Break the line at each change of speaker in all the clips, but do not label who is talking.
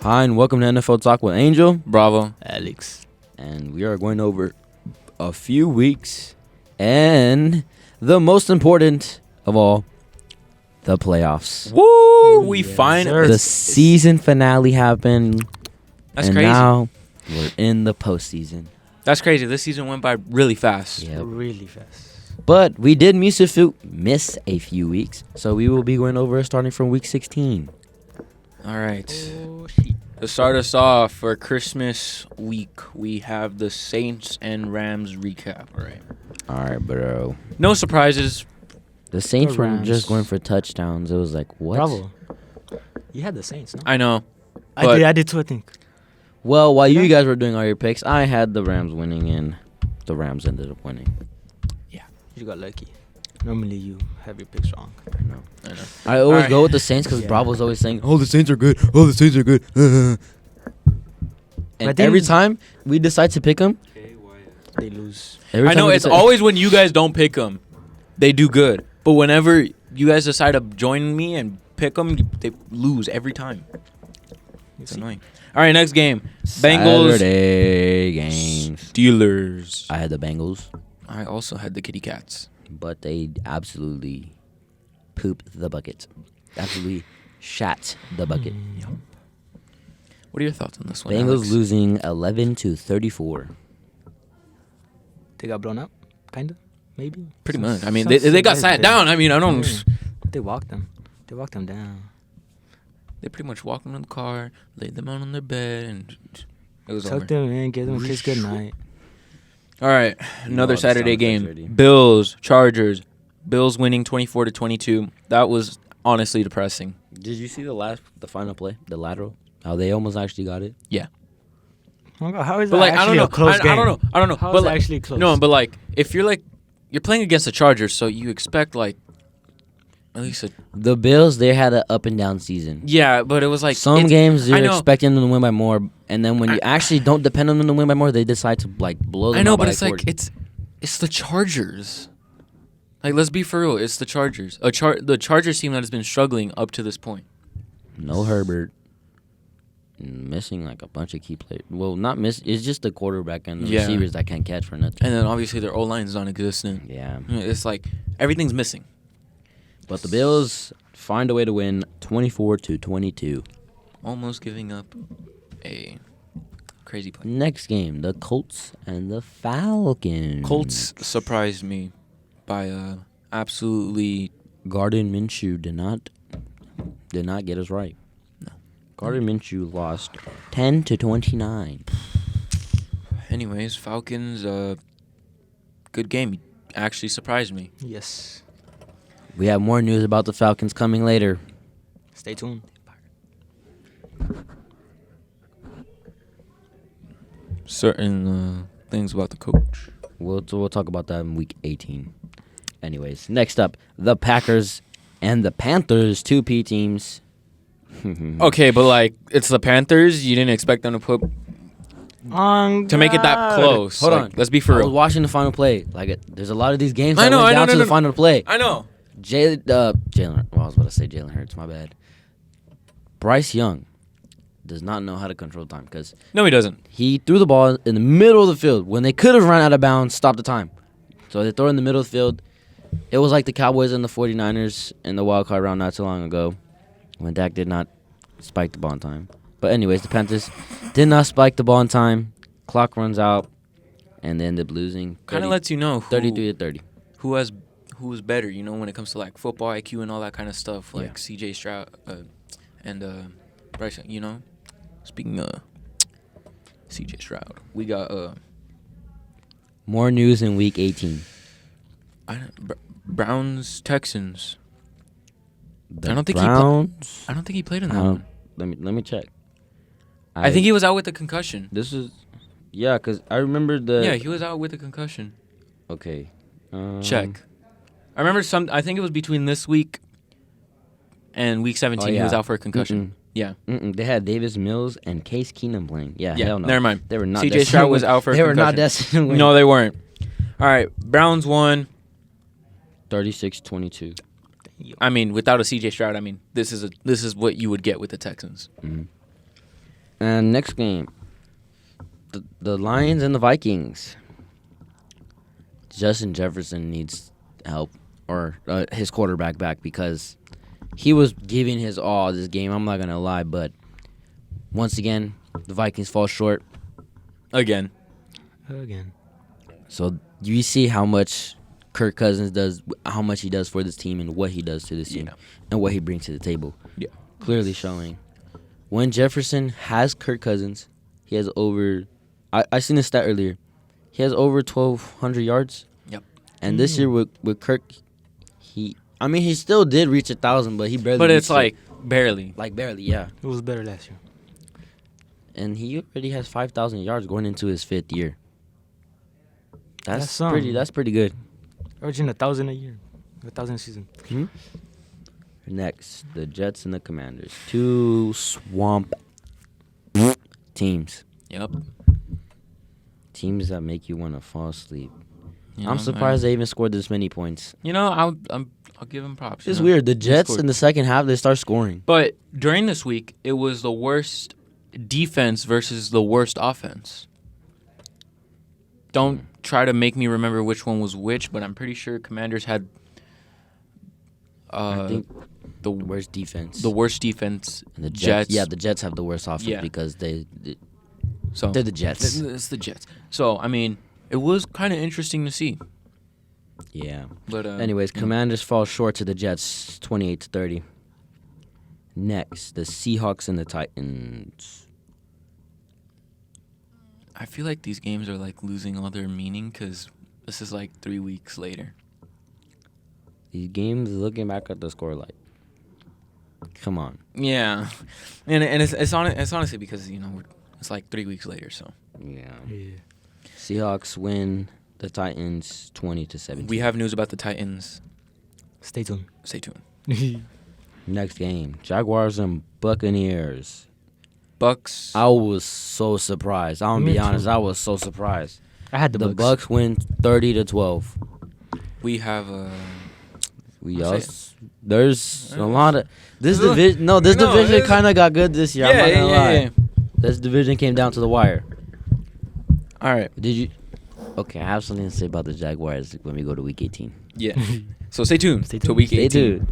Hi, and welcome to NFL Talk with Angel,
Bravo,
Alex.
and we are going over a few weeks and the most important of all, the playoffs.
woo! We
Yes,
find
sir.
The season finale happened,
That's
and
crazy.
now we're in the postseason.
That's crazy. This season went by really fast.
Yep.
Really fast.
But we did miss a few weeks, so we will be going over starting from week 16.
All right.
Oh, shit.
To start us off for Christmas week, we have the Saints and Rams recap. All right.
All right, bro.
No surprises.
The Saints
The
were
Rams.
just going for touchdowns. It was like, what?
Bravo. You had the Saints, no?
I know.
I did too, I think.
Well, while you
Yeah.
guys were doing all your picks, I had the Rams winning, and the Rams ended up winning.
You got lucky. Normally you have your picks wrong.
I know.
I know.
I always
Alright.
go with the Saints because
Yeah.
Bravo's always saying, "Oh, the Saints are good. Oh, the Saints are good." And
But then-
every time we decide to pick them,
They lose.
I know it's always when you guys don't pick them, they do good. But whenever you guys decide to join me and pick them, they lose every time. It's annoying. All right, next game. Bengals,
Saturday games.
Steelers.
I had the Bengals,
I also had the Kitty Cats.
but they absolutely pooped the bucket. Absolutely shat the bucket.
What are your thoughts on this one,
Bengals
Alex?
losing 11-34.
They got blown up, kinda, maybe.
Pretty
Some-
much. I mean,
some
they got
survived
sat
it.
down. I mean, I don't.
Yeah. They walked them. They walked them down.
They pretty much walked them in the car, laid them out on their bed, and it was over.
Tuck them in, give them a kiss good night.
All right,
You
another
know this
Saturday
sounds
game.
dirty.
Bills, Chargers. Bills winning 24-22. That was honestly depressing.
Did you see the final play, the lateral? How they almost actually got it?
Oh God, how is
But
that
like, I
actually
don't know.
a close game?
I don't know.
How
but
is it
like,
actually close?
no, but like, if you're playing against the Chargers, so you expect like, at least
The Bills, they had an up and down season.
yeah. But it was like
Some games
I
you're
know.
expecting them to win by more, and then when you actually don't depend on them to win by more, they decide to like blow them
I know,
out by
but it's like
40.
it's the Chargers. Like, let's be for real. It's the Chargers. The Chargers team that has been struggling up to this point.
No Herbert. Missing like a bunch of key players. Well, not miss. It's just the quarterback and the
Yeah.
receivers that can't catch for nothing.
And then obviously their O-line is non-existent.
Yeah.
It's like everything's missing.
But the Bills find a way to win 24-22.
Almost giving up a crazy play.
Next game, the Colts and the Falcons.
Colts surprised me by absolutely.
Gardner Minshew did not get us right.
No.
Gardner Minshew lost 10-29.
Anyways, Falcons. Good game. Actually surprised me.
Yes.
We have more news about the Falcons coming later.
Stay tuned.
Certain things about the coach.
We'll talk about that in week 18. Anyways, next up, the Packers and the Panthers, 2P teams.
Okay, but like it's the Panthers. You didn't expect them to make it that close.
Hold
Like,
on.
Let's be for
I was
real.
watching the final play. Like, there's a lot of these games
I
that
know,
went
I know,
down
no,
to
no,
the
no.
final play.
I know.
Jalen. Well, I was about to say Jalen Hurts. My bad. Bryce Young does not know how to control time because
No, he doesn't.
he threw the ball in the middle of the field when they could have run out of bounds, stopped the time. So they throw it in the middle of the field. It was like the Cowboys and the 49ers in the wild card round not too long ago when Dak did not spike the ball in time. But anyways, the Panthers did not spike the ball in time. Clock runs out, and they end up losing.
Kind of lets you know
33-30.
who's better. You know, when it comes to like football IQ and all that kind of stuff. Like
Yeah.
C.J. Stroud and Bryce. Young, you know, speaking of C.J. Stroud, we got
More news in week 18.
Browns Texans.
The
I don't think
Browns.
I don't think he played in
I
that
don't-
one.
let me check.
I think he was out with a concussion.
This is, yeah, because I remember
Yeah, he was out with a concussion.
Okay.
Check. I remember I think it was between this week and week 17. He was out for a concussion. Yeah.
They had Davis Mills and Case Keenum playing. Yeah,
Yeah,
hell no.
never mind.
They were not.
C.J.
destined
Stroud
to
was
win.
out for a
They were not
concussion.
destined to win.
No, they weren't. All right, Browns won.
36-22.
I mean, without a C.J. Stroud, I mean, this is what you would get with the Texans.
Mhm. And next game, the Lions and the Vikings. Justin Jefferson needs help, or his quarterback back, because he was giving his all this game. I'm not going to lie, but once again, the Vikings fall short.
Again.
So you see how much Kirk Cousins does, how much he does for this team and what he does to this team and what he brings to the table.
Yeah.
Clearly showing. When Jefferson has Kirk Cousins, he has over, I seen this stat earlier, he has over 1,200 yards.
Yep.
And this year with Kirk, he still did reach 1,000, but he barely.
But it's
reached
barely.
Like barely, yeah.
It was better last year.
And he already has 5,000 yards going into his 5th year. That's
some.
pretty. That's pretty good.
Averaging 1,000 a year. 1,000 a season.
Next, the Jets and the Commanders. 2 swamp teams.
Yep.
Teams that make you want to fall asleep.
You
I'm
know,
surprised they even scored this many points.
You know, I'll give them props.
It's weird. The Jets in the second half, they start scoring.
But during this week, it was the worst defense versus the worst offense. Don't try to make me remember which one was which, but I'm pretty sure Commanders had
I think the worst defense.
The worst defense.
And the
Jets.
Yeah, the Jets have the worst offense because they're the Jets.
It's the Jets. So, I mean, it was kind of interesting to see.
Yeah.
But
anyways, Commanders fall short to the Jets 28-30. Next, the Seahawks and the Titans.
I feel like these games are like losing all their meaning because this is like 3 weeks later.
These games, looking back at the score, like, come on.
Yeah, and it's honestly because it's like 3 weeks later. So
yeah. Seahawks win the Titans 20-17.
We have news about the Titans.
Stay tuned.
Next game, Jaguars and Buccaneers.
Bucks.
I was so surprised. I'm gonna be honest. I was so surprised.
I had the
Bucks win 30-12.
We have
there's a lot of this division. No, this division kind of got good this year. I'm not gonna lie.
Yeah.
This division came down to the wire.
All right.
Did you? Okay, I have something to say about the Jaguars when we go to Week 18.
Yeah. So stay tuned. To Week 18.
Stay tuned.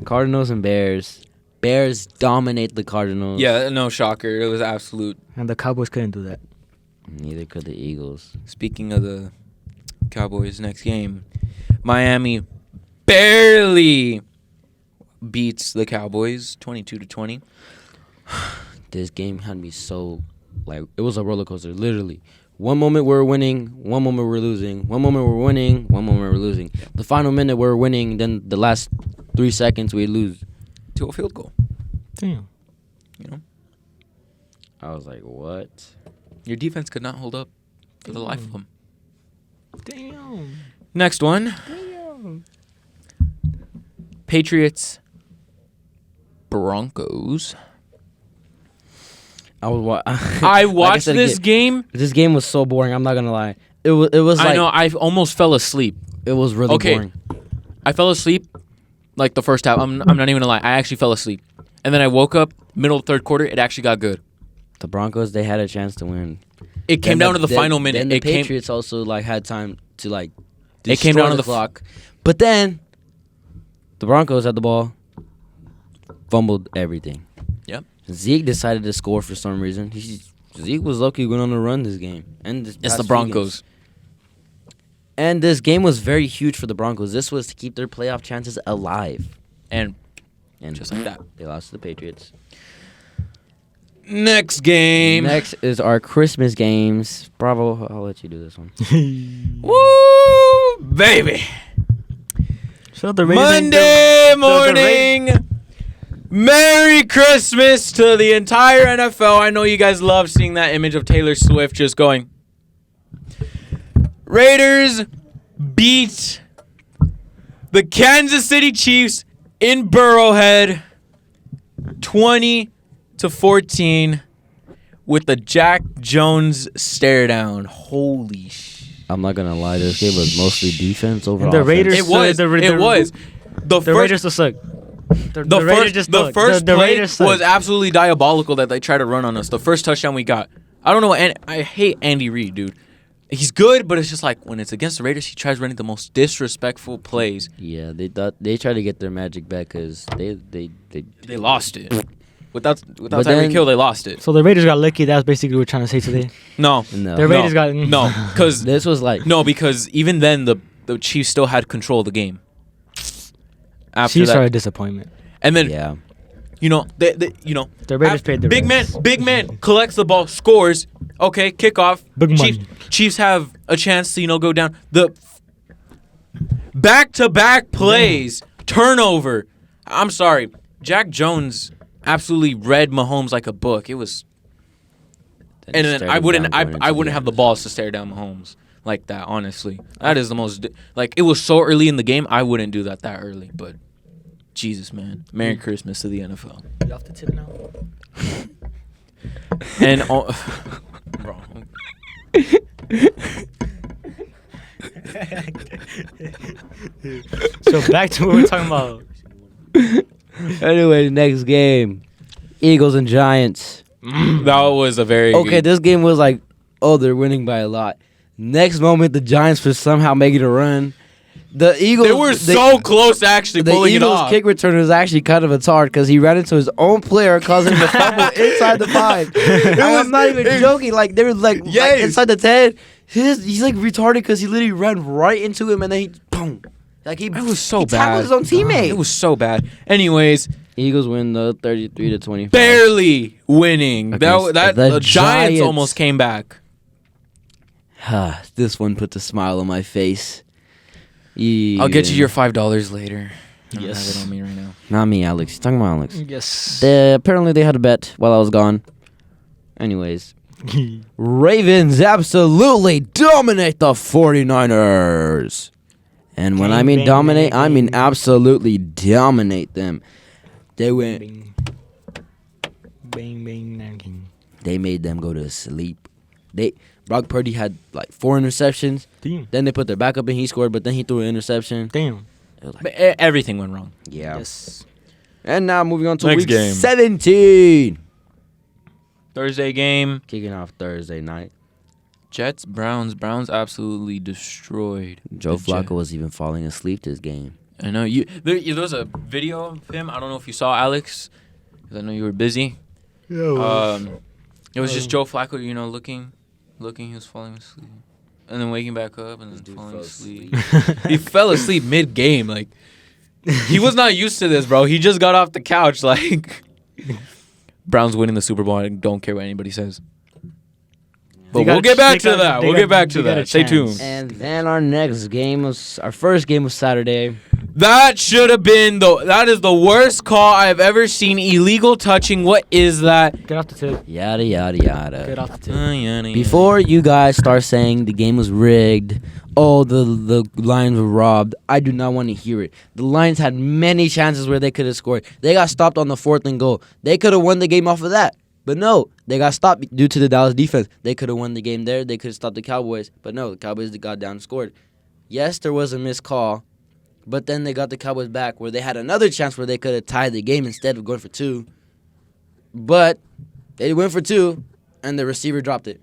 Cardinals and Bears. Bears dominate the Cardinals.
Yeah, no shocker. It was absolute.
And the Cowboys couldn't do that.
Neither could the Eagles.
Speaking of the Cowboys, next game, Miami barely beats the Cowboys 22-20.
This game had me so, it was a roller coaster, literally. One moment we're winning, one moment we're losing. One moment we're winning, one moment we're losing. The final minute we're winning, then the last 3 seconds we lose.
To a field goal.
Damn.
I was like, what?
Your defense could not hold up for the life of them.
Damn.
Next one. Patriots. Broncos.
I
watched this game.
This game was so boring. I'm not gonna lie. It was.
I know. I almost fell asleep.
It was really boring.
I fell asleep like the first half. I'm not even gonna lie. I actually fell asleep, and then I woke up middle of third quarter. It actually got good.
The Broncos, they had a chance to win.
It came down to the final minute.
Then the Patriots also had time to
it came down to the
clock. But then the Broncos had the ball, fumbled everything.
Yep.
Zeke decided to score for some reason. Zeke was lucky going on a run this game. And
it's the Broncos.
And this game was very huge for the Broncos. This was to keep their playoff chances alive.
And just like that,
they lost to the Patriots.
Next game.
Next is our Christmas games. Bravo, I'll let you do this one.
Woo, baby. Monday morning. Merry Christmas to the entire NFL. I know you guys love seeing that image of Taylor Swift just going. Raiders beat the Kansas City Chiefs in Burrowhead 20-14 with the Jack Jones stare down. Holy shit.
I'm not going to lie. This game was mostly defense over
and the
offense.
Raiders
It was. The
Raiders will suck.
The first play was absolutely diabolical that they tried to run on us. The first touchdown we got. I don't know. And I hate Andy Reid, dude. He's good, but it's just like when it's against the Raiders, he tries running the most disrespectful plays.
Yeah, they tried to get their magic back because they
lost it. Without Tyreek Hill, they lost it.
So the Raiders got lucky. That's basically what we're trying to say today.
No.
The Raiders got
because
this was like
because even then the Chiefs still had control of the game. After
Chiefs
that,
are a disappointment.
and then
yeah.
The Raiders paid the
big man collects the ball, scores. Okay, kickoff.
Big money.
Chiefs have a chance to go down. The back-to-back plays, turnover. I'm sorry, Jack Jones absolutely read Mahomes like a book. It was, and then I wouldn't have the balls to stare down Mahomes like that. Honestly, that is the most it was so early in the game. I wouldn't do that early, but. Jesus, man. Merry Christmas to the NFL.
You off the tip now?
And, bro.
So back to what we're talking about.
Anyway, next game. Eagles and Giants.
That was a very
Okay, this game was like, they're winning by a lot. Next moment, the Giants were somehow making a run. The Eagles.
They were so close to actually pulling it off.
The Eagles kick return was actually kind of a tard because he ran into his own player, causing him to fumble inside the 5. I'm not even joking. Like, they were like inside the 10. He's like retarded because he literally ran right into him and then he boom. Like it
was so
he
bad.
tackled his own teammate.
It was so bad. Anyways,
Eagles win the 33-25.
Barely winning. The Giants almost came back.
This one put a smile on my face.
I'll get you your $5 later. I don't
Yes.
have it on me right now.
Not me, Alex. You're talking about Alex.
Yes.
Apparently they had a bet while I was gone. Anyways. Ravens absolutely dominate the 49ers. And when I mean
bang,
dominate,
bang,
I mean
bang.
absolutely dominate them. They went.
Bang. Bang, bang, bang.
They made them go to sleep. Brock Purdy had like 4 interceptions.
Damn.
Then they put their backup and he scored, but then he threw an interception.
Damn.
It was like,
But everything went wrong.
yeah.
Yes.
And now moving on to
Next
week
game.
17.
Thursday game.
Kicking off Thursday night.
Jets, Browns. Browns absolutely destroyed.
Joe
the
Flacco
Jets.
was even falling asleep this game.
I know there was a video of him. I don't know if you saw Alex, because I know you were busy. It was just Joe Flacco, looking. He was falling asleep, and then waking back up, and then falling asleep. He fell asleep mid-game. Like he was not used to this, bro. He just got off the couch. Like Browns winning the Super Bowl. I don't care what anybody says. But we'll get back to that. We'll get back to that. Stay tuned.
And then our first game was Saturday.
That should have been that is the worst call I've ever seen. Illegal touching. What is that?
Get off the tip.
Yada, yada, yada.
Get off the tip.
Before you guys start saying the game was rigged, the Lions were robbed, I do not want to hear it. The Lions had many chances where they could have scored. They got stopped on the 4th and goal. They could have won the game off of that. But no, they got stopped due to the Dallas defense. They could have won the game there. They could have stopped the Cowboys. But no, the Cowboys got down and scored. Yes, there was a missed call. But then they got the Cowboys back where they had another chance where they could have tied the game instead of going for 2. But they went for 2, and the receiver dropped it.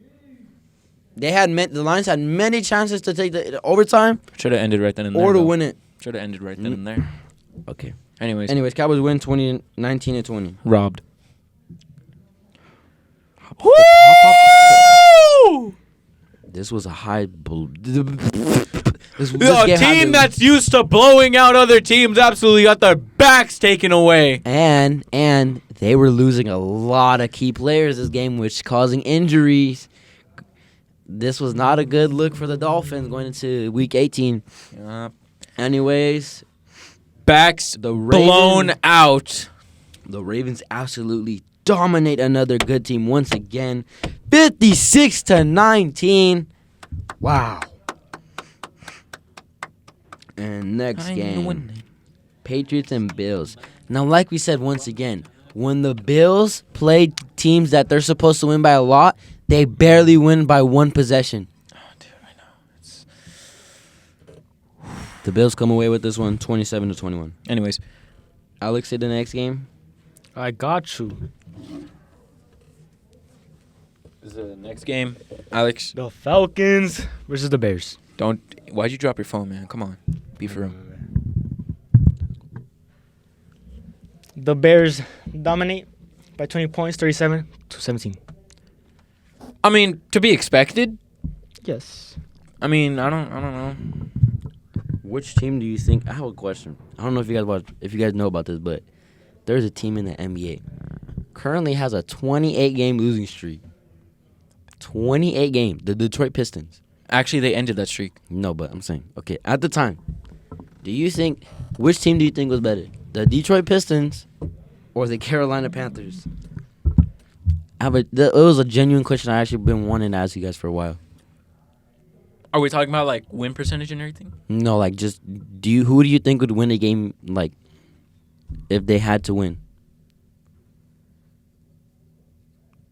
The Lions had many chances to take the overtime
Should have ended right then and there.
or to win it.
Should have ended right then and there.
Okay.
Anyways,
Cowboys win 19-20.
robbed.
This was a high.
A team that's used to blowing out other teams absolutely got their backs taken away.
And they were losing a lot of key players this game, which causing injuries. This was not a good look for the Dolphins going into Week 18. Anyways,
Backs blown out.
The Ravens absolutely dominate another good team once again, 56-19. Wow. And next game, Patriots and Bills. Now, like we said once again, when the Bills play teams that they're supposed to win by a lot, they barely win by 1 possession.
Oh, dude, I know.
The Bills come away with this one, 27-21.
Anyways,
Alex, say the next game.
I got you.
This is the next game, Alex.
The Falcons versus the Bears.
Why'd you drop your phone, man? Come on, be for real.
The Bears dominate by 20 points, 37-17.
I mean, to be expected.
Yes.
I mean, I don't know.
Which team do you think? I have a question. I don't know if you guys know about this, but there's a team in the NBA currently has a 28-game losing streak. 28 games. The Detroit Pistons.
Actually, they ended that streak.
No, but I'm saying, okay, at the time, which team do you think was better? The Detroit Pistons or the Carolina Panthers? It was a genuine question I actually been wanting to ask you guys for a while.
Are we talking about like win percentage and everything?
No, like just who do you think would win a game, like if they had to win?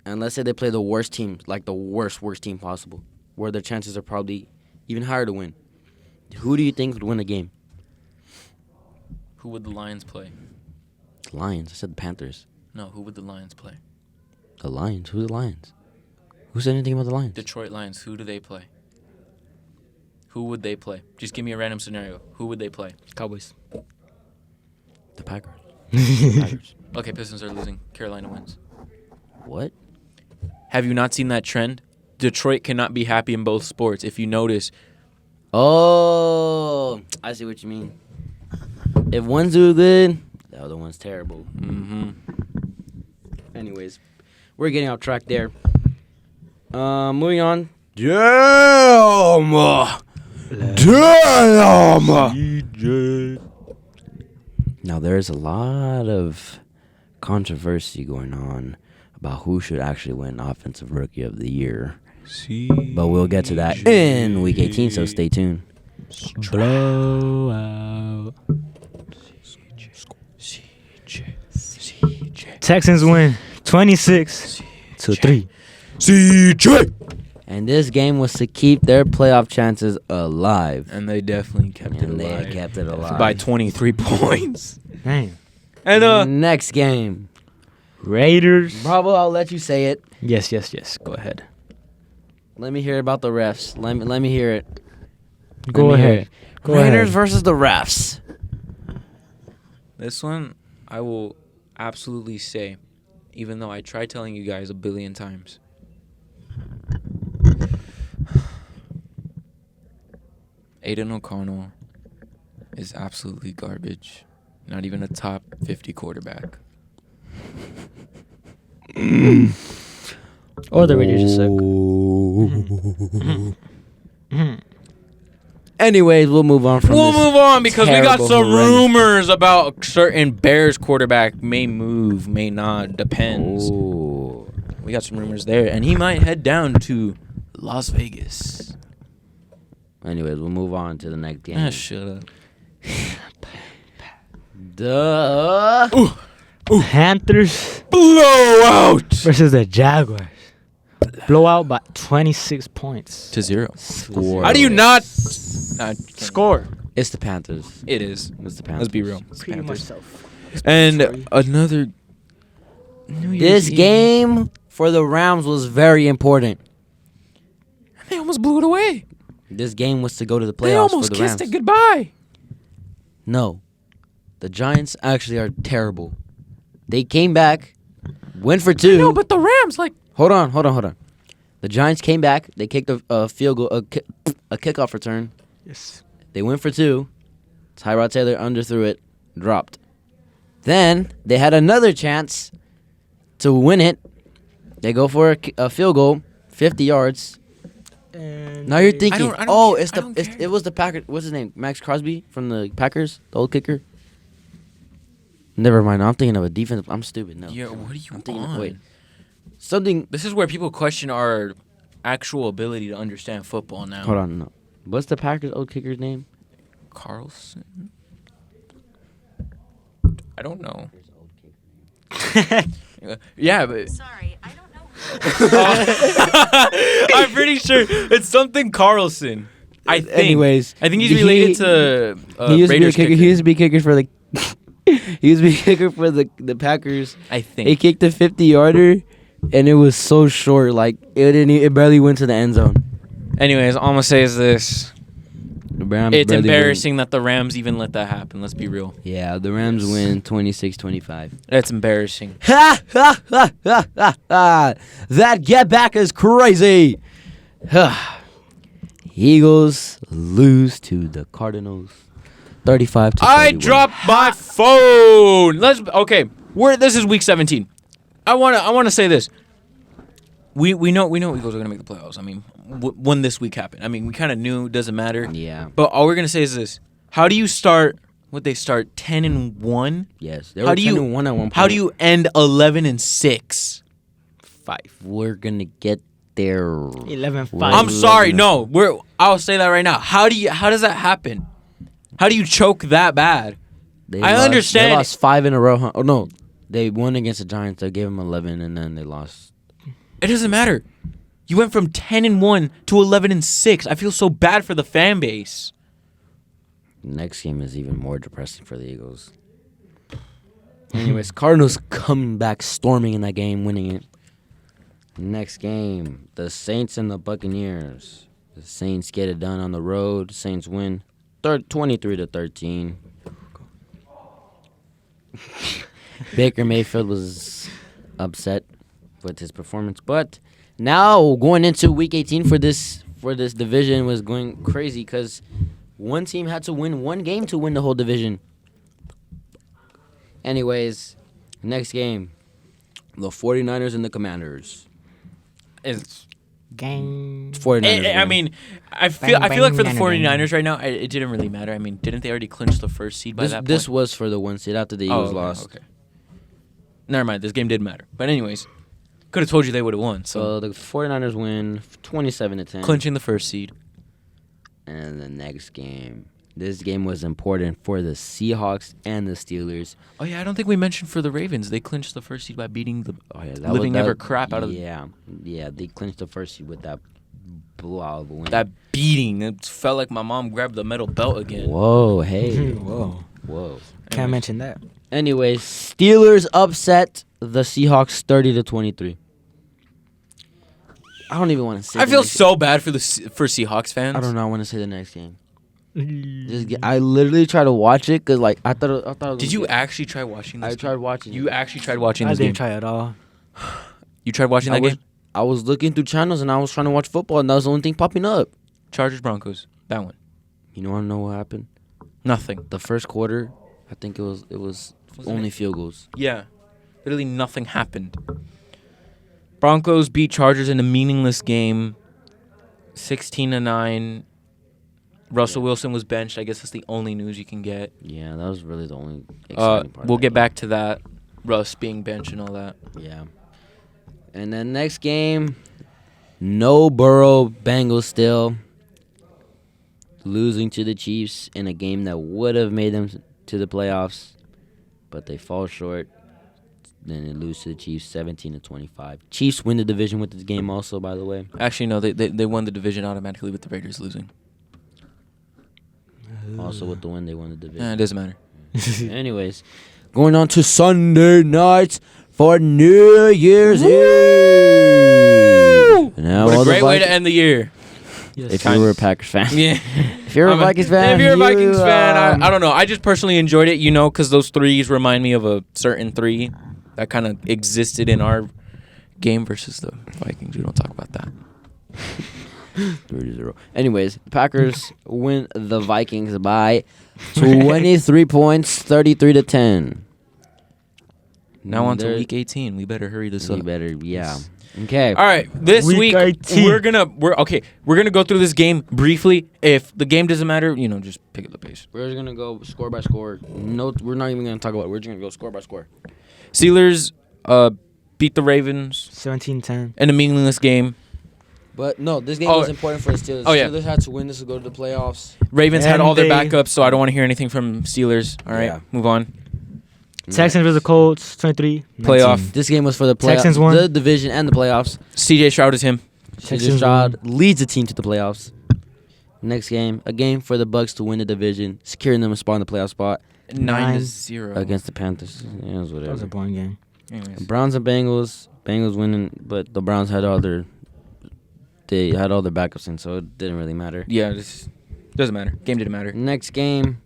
And let's say they play the worst team, like the worst team possible, where their chances are probably even higher to win. Who do you think would win a game?
Who would the Lions play?
The Lions. I said the Panthers.
No, who would the Lions play?
The Lions. Who's the Lions? Who said anything about the Lions?
Detroit Lions. Who do they play? Who would they play? Just give me a random scenario. Who would they play?
Cowboys.
The Packers.
Packers. Okay, Pistons are losing. Carolina wins.
What?
Have you not seen that trend? Detroit cannot be happy in both sports. If you notice,
Oh, I see what you mean. If one's doing good, the other one's terrible.
mm-hmm.
Anyways, we're getting off track there. Moving on. Damn! Now, there's a lot of controversy going on about who should actually win Offensive Rookie of the Year. But we'll get to that in Week 18, so stay tuned.
Blowout. Texans win 26-3.
CJ!
And this game was to keep their playoff chances alive.
And they definitely kept it
And
alive.
they kept it alive.
By 23 points.
Dang.
And
next game.
Raiders.
Bravo, I'll let you say it.
Yes. Go ahead.
Let me hear about the refs. Let me hear it.
Go
Let me hear
ahead.
it.
Go
Raiders
ahead.
versus the refs.
this one, I will absolutely say, even though I tried telling you guys a billion times. Aiden O'Connell is absolutely garbage. Not even a top 50 quarterback.
Or the Raiders just suck.
Anyways, we'll move on from
We'll
this
move on because we got
terrible,
some
horrendous-
rumors about certain Bears quarterback may move, may not, depends.
Ooh.
We got some rumors there, and he might head down to Las Vegas.
Anyways, we'll move on to the next game.
Shut up.
Duh.
Panthers
Blowout
versus the Jaguars. Blowout by 26 points.
to 0.
Score.
How do you not?
Score.
It's the Panthers.
It is.
It's the Panthers.
Let's be real. It's
Repeating
Panthers.
myself.
And another. New Year's
This
Eve.
game for the Rams was very important.
They almost blew it away.
This game was to go to the
They
playoffs
almost
for the Rams.
kissed it goodbye.
No. The Giants actually are terrible. They came back, went for two.
No, but the Rams, like.
Hold on. The Giants came back. They kicked a field goal, a kickoff return.
Yes.
They went for two. Tyrod Taylor underthrew it, dropped. Then they had another chance to win it. They go for a field goal, 50 yards.
And
Now you're thinking,
I don't care.
it's
I don't care.
it was the Packers. What's his name? Max Crosby from the Packers, the old kicker. Never mind. I'm thinking of a defense. I'm stupid. No.
Yeah, what are you
I'm thinking.
on?
Wait. Something.
This is where people question our actual ability to understand football now.
Hold on. No. What's the Packers old kicker's name?
Carlson? I don't know. Yeah, but
Sorry, I don't know.
I'm pretty sure it's something Carlson. I think.
Anyways,
I think he's related to
he used to be a
Raiders
kicker.
kicker.
He used to be a kicker for the. He was the kicker for the Packers.
I
He
think.
kicked a 50-yarder, and it was so short. Like it barely went to the end zone.
Anyways, all I'm gonna say is this:
The Rams
it's
barely
embarrassing that the Rams even let that happen. Let's be real.
win. Yeah, the Rams win 26-25.
That's embarrassing.
Ha ha ha ha ha ha! That get back is crazy. Eagles lose to the Cardinals, 35 to 31.
I dropped my phone. This is week 17. I wanna say this. We know Eagles are gonna make the playoffs. I mean, when this week happened, I mean, we kind of knew. It doesn't matter.
Yeah.
But all we're gonna say is this: how do you start? Would they start 10-1?
Yes. They
How
were
do you
10-1 at one point.
How do you end 11-6?
5? We're gonna get there.
11-5.
I'm sorry. No, I'll say that right now. How does that happen? How do you choke that bad? I understand.
They lost 5 in a row. Huh? Oh no, they won against the Giants. They gave them 11, and then they lost.
It doesn't matter. You went from 10-1 to 11-6. I feel so bad for the fan base.
Next game is even more depressing for the Eagles. Anyways, Cardinals coming back storming in that game, winning it. Next game, the Saints and the Buccaneers. The Saints get it done on the road. Saints win 23-13. Baker Mayfield was upset with his performance, but now going into week 18 for this division was going crazy because one team had to win one game to win the whole division. Anyways, next game, the 49ers and the Commanders.
It's
49ers.
I
win.
mean, I feel like for the 49ers right now, it didn't really matter. I mean, didn't they already clinch the first seed by that point?
This was for the 1 seed after the Eagles lost.
Okay. Never mind. This game did matter. But anyways, could have told you they would have won.
So
So
the 49ers win 27-10.
clinching the first seed.
And the next game. This game was important for the Seahawks and the Steelers.
Oh yeah, I don't think we mentioned for the Ravens. They clinched the first seed by beating the
Oh yeah,
living ever crap out of
Yeah, they clinched the first seed with that blowout of a win.
that beating. It felt like my mom grabbed the metal belt again.
Whoa, hey,
Whoa.
whoa.
Can't mention that.
Anyways, Steelers upset the Seahawks 30-23. I don't even want to say.
I
the
feel
next-
so bad for Seahawks fans.
I don't know. I want to say the next game. I literally tried to watch it because like I thought. It was
Did you
good.
actually try watching this?
I tried watching.
You
it.
actually tried watching
I
this game?
didn't try at all.
You tried watching
I
that
was,
game?
I was looking through channels and I was trying to watch football and that was the only thing popping up.
Chargers Broncos. That one.
You want to know what happened?
Nothing.
The first quarter, I think it was
Wasn't
only
it?
field goals.
Yeah. Literally nothing happened. Broncos beat Chargers in a meaningless game. 16-9. Russell Wilson was benched. I guess that's the only news you can get.
Yeah, that was really the only exciting part.
We'll
of
get
that
back to that. Russ being benched and all that.
game. Yeah. And then next game, no Burrow, Bengals still losing to the Chiefs in a game that would have made them to the playoffs, but they fall short. Then they lose to the Chiefs 17-25. Chiefs win the division with this game also, by the way.
Actually, no. They won the division automatically with the Raiders losing.
Also with the win, they won the division.
It doesn't matter.
Anyways, going on to Sunday nights for New Year's Eve. Now
What
all
a
the
great way to
Vikings-
end the year.
If you were a Packers fan.
Yeah.
If you're a Vikings fan.
If you're a Vikings
you,
fan, I don't know. I just personally enjoyed it, because those threes remind me of a certain three that kind of existed in our game versus the Vikings. We don't talk about that.
3-0. Anyways, Packers win the Vikings by 23 points, 33-10.
Now on to
There-
week 18. We better hurry this
We
up.
better, yeah. Okay.
All right, this
Week
week
18.
we're gonna go through this game briefly. If the game doesn't matter, just pick up the pace.
We're just gonna go score by score. No, we're not even gonna talk about it. We're just gonna go score by score.
Steelers beat the Ravens
17-10.
in a meaningless game.
But no, this game
Oh.
was important for the Steelers.
Oh, yeah.
Steelers had to win this to go to the playoffs.
Ravens had
And
all their
they-
backups, so I don't want to hear anything from Steelers. All right,
Yeah.
move on.
Texans versus the Colts, 23.
Playoff.
This game was for the playoffs,
Texans won.
the division, and the playoffs.
CJ Stroud is him.
CJ Stroud leads the team to the playoffs. Next game, a game for the Bucks to win the division, securing them a spot in the playoff spot.
9-0
against the Panthers. Yeah, it was
That was a
whatever.
boring game.
Anyways.
Browns and Bengals. Bengals winning, but the Browns had all their backups in, so it didn't really matter.
Yeah, this doesn't matter. Game didn't matter.
Next game,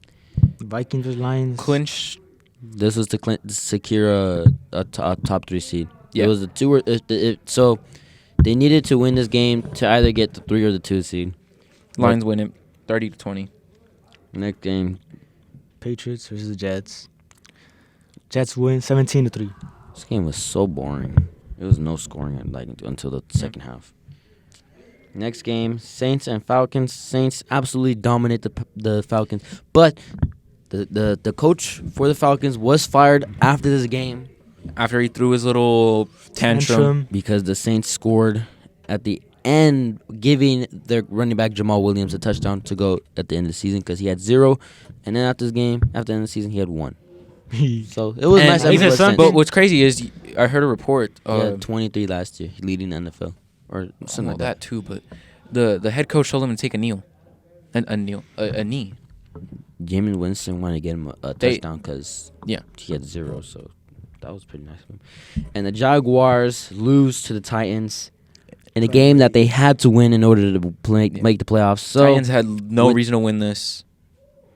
Vikings versus Lions.
Clinch.
this was to secure a top 3 seed.
Yeah.
It was the 2 so they needed to win this game to either get the 3 or the 2 seed.
Lions win it 30-20.
Next game,
Patriots versus the Jets. Jets win 17-3.
this game was so boring. It was no scoring until the second half. Next game, Saints and Falcons. Saints absolutely dominate the Falcons, but the coach for the Falcons was fired after this game
After he threw his little tantrum.
because the Saints scored at the end, giving their running back Jamal Williams a touchdown to go at the end of the season because he had 0, and then after the end of the season, he had 1. So it was
And
nice.
he's a son-
But what's crazy is I heard a report.
He had 23 last year, leading the NFL or something like
that too, but the head coach told him to take a knee. A knee.
Jameis Winston wanted to get him a touchdown because
Yeah.
he had 0, so that was pretty nice of him. And the Jaguars lose to the Titans in a game that they had to win in order to make the playoffs. So
Titans had no
with-
reason to win this.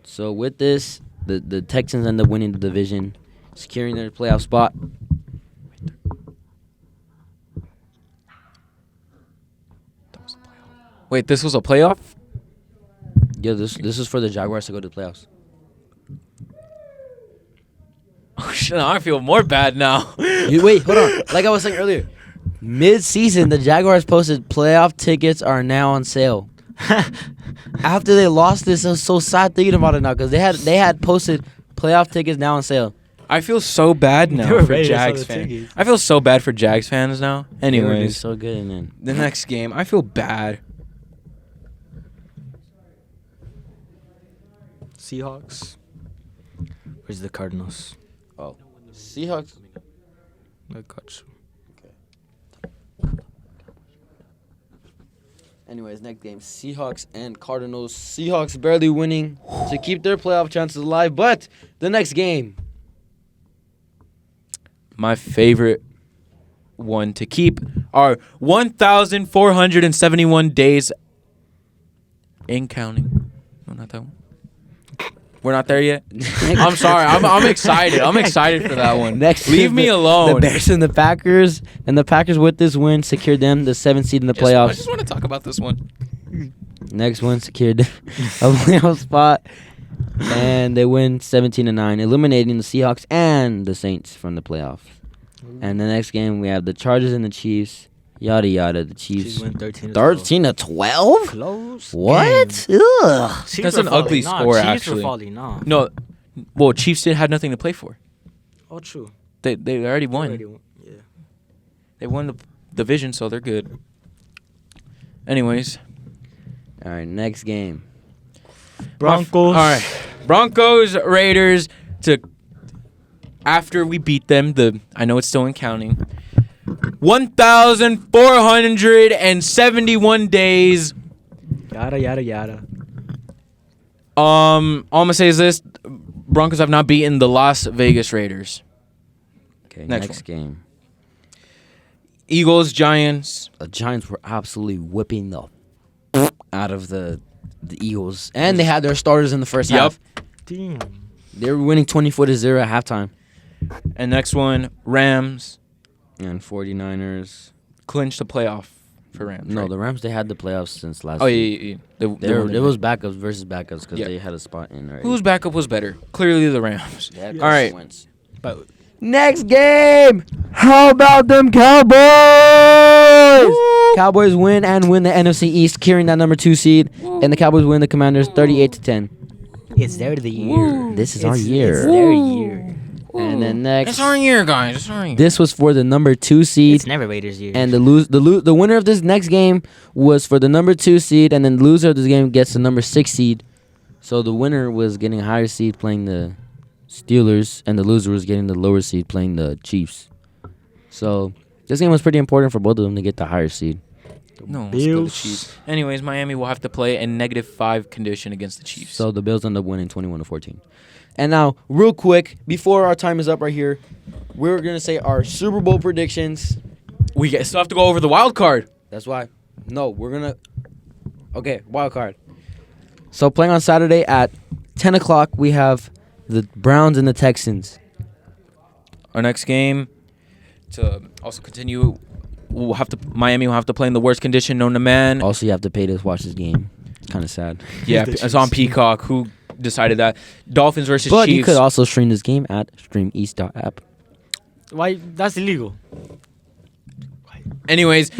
So with this, the Texans end up winning the division, securing their playoff spot.
Wait, this was a playoff?
Yeah, this is for the Jaguars to go to the playoffs.
Oh shit! I feel more bad now.
Wait, hold on. Like I was saying earlier, mid-season, the Jaguars posted playoff tickets are now on sale. After they lost this, I was so sad thinking about it now because they had posted playoff tickets now on sale.
I feel so bad
They
now
were
for
ready to sell
Jags
the
fans.
tickets.
I feel so bad for Jags fans now.
They were doing
Anyways,
so good, and then
the next game, I feel bad.
Seahawks versus the Cardinals.
Seahawks.
I got you.
Anyways, next game, Seahawks and Cardinals. Seahawks barely winning to keep their playoff chances alive, but the next game.
My favorite one to keep are 1,471 days in counting. No, not that one. We're not there yet. I'm sorry. I'm excited. I'm excited for that one.
Next,
Leave me alone.
The Bears and the Packers, with this win secured them the 7th seed in the
I
playoffs.
just want to talk about this one.
Next one secured a playoff spot, and they win 17-9, eliminating the Seahawks and the Saints from the playoffs. And the next game we have the Chargers and the Chiefs. Yada yada. The Chiefs
win 13-12.
13-12.
Close.
What?
game.
Ugh.
Chiefs
That's
were
an ugly
falling off.
score,
Chiefs
actually.
were falling off.
No, well, Chiefs had nothing to play for.
Oh, true.
They already won.
Yeah.
They won the division, so they're good. Anyways,
All right, next game.
Broncos.
All right, Broncos Raiders to after we beat them. I know it's still in counting. 1,471 days.
Yada, yada, yada.
All I'm gonna say is this: Broncos have not beaten the Las Vegas Raiders.
Okay,
Next
next game.
Eagles, Giants.
The Giants were absolutely whipping the out of the Eagles, and they had their starters in the first
Yup.
half.
Damn.
They were winning 24-0 at halftime.
And next one, Rams
And 49ers.
clinched the playoff for Rams.
No,
right?
the Rams, they had the playoffs since last
Oh
year.
yeah.
It
won
was backups versus backups because
Yeah.
they had a spot in already.
Whose backup was better? Clearly the Rams.
They had
All right.
Carson Wentz.
But
Next game. How about them Cowboys? Cowboys win the NFC East, carrying that number 2 seed, and the Cowboys win the Commanders 38-10.
it's their year.
This is our year.
It's their year.
And then next,
It's our year, guys. It's our year.
this was for the number 2 seed,
It's never Raiders' year.
and the winner of this next game was for the number 2 seed, and then the loser of this game gets the number 6 seed. So the winner was getting a higher seed playing the Steelers, and the loser was getting the lower seed playing the Chiefs. So this game was pretty important for both of them to get the higher seed.
No, let's go the
Bills.
Chiefs. Anyways, Miami will have to play in -5 condition against the Chiefs.
So the Bills end up winning 21-14. And now, real quick, before our time is up right here, we're gonna say our Super Bowl predictions.
We still have to go over the wild card.
That's why. No, we're gonna. Okay, wild card. So playing on Saturday at 10 o'clock, we have the Browns and the Texans.
Our next game, to also continue, Miami will have to play in the worst condition known to man.
Also, you have to pay to watch this game. Kind of sad.
Yeah, it's on Peacock. Who decided that? Dolphins versus
But
Chiefs.
you could also stream this game at streameast.app.
Why? That's illegal.
Anyways,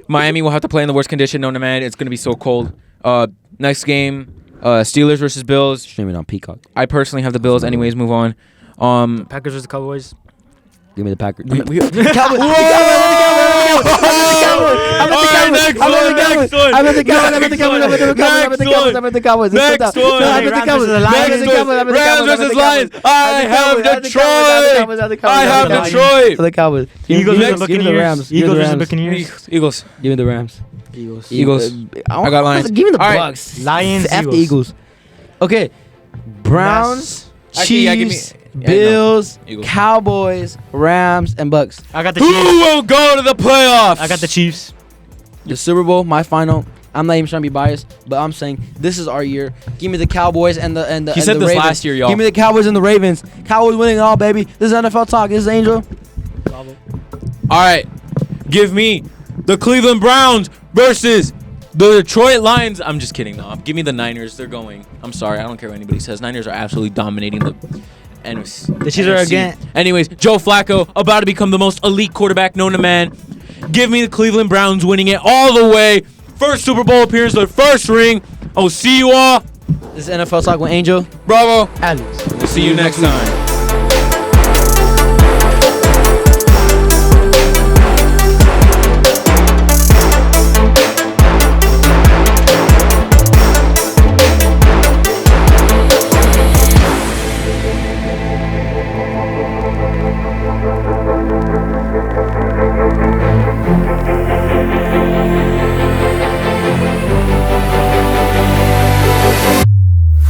Miami will have to play in the worst condition known to man. It's going to be so cold. Next game, Steelers versus Bills.
Stream it on Peacock.
I personally have the Bills. Anyways, move on.
Packers versus Cowboys.
Give me the Packers.
We- we-
I'm at the Cowboys.
Next one. Rams versus Lions. I have Detroit. I have Detroit.
For the Cowboys.
Eagles
Give me
versus
the
Buccaneers.
Rams.
Eagles versus Buccaneers.
Eagles.
Give me the Rams.
Eagles. I got Lions.
Give me the
All right.
Bucks.
Lions,
F the
Eagles.
Eagles. Okay. Browns,
Actually, yeah, give me-
Chiefs,
yeah, no.
Bills,
Eagles.
Cowboys, Rams, and Bucks.
I got the
Who
Chiefs.
will go to the playoffs?
I got the Chiefs.
The Super Bowl, my final. I'm not even trying to be biased, but I'm saying this is our year. Give me the Cowboys and the
He
and
said
the
this
Ravens.
last year, y'all.
Give me the Cowboys and the Ravens. Cowboys winning it all, baby. This is NFL talk. This is Angel.
All right. Give me the Cleveland Browns versus the Detroit Lions. I'm just kidding. No, give me the Niners. They're going. I'm sorry. I don't care what anybody says. Niners are absolutely dominating the NFC.
The Chiefs are again.
Anyways, Joe Flacco about to become the most elite quarterback known to man. Give me the Cleveland Browns winning it all the way. First Super Bowl appearance, their first ring. I'll see you all.
This is NFL talk with Angel.
Bravo.
Alex.
We'll see you next time.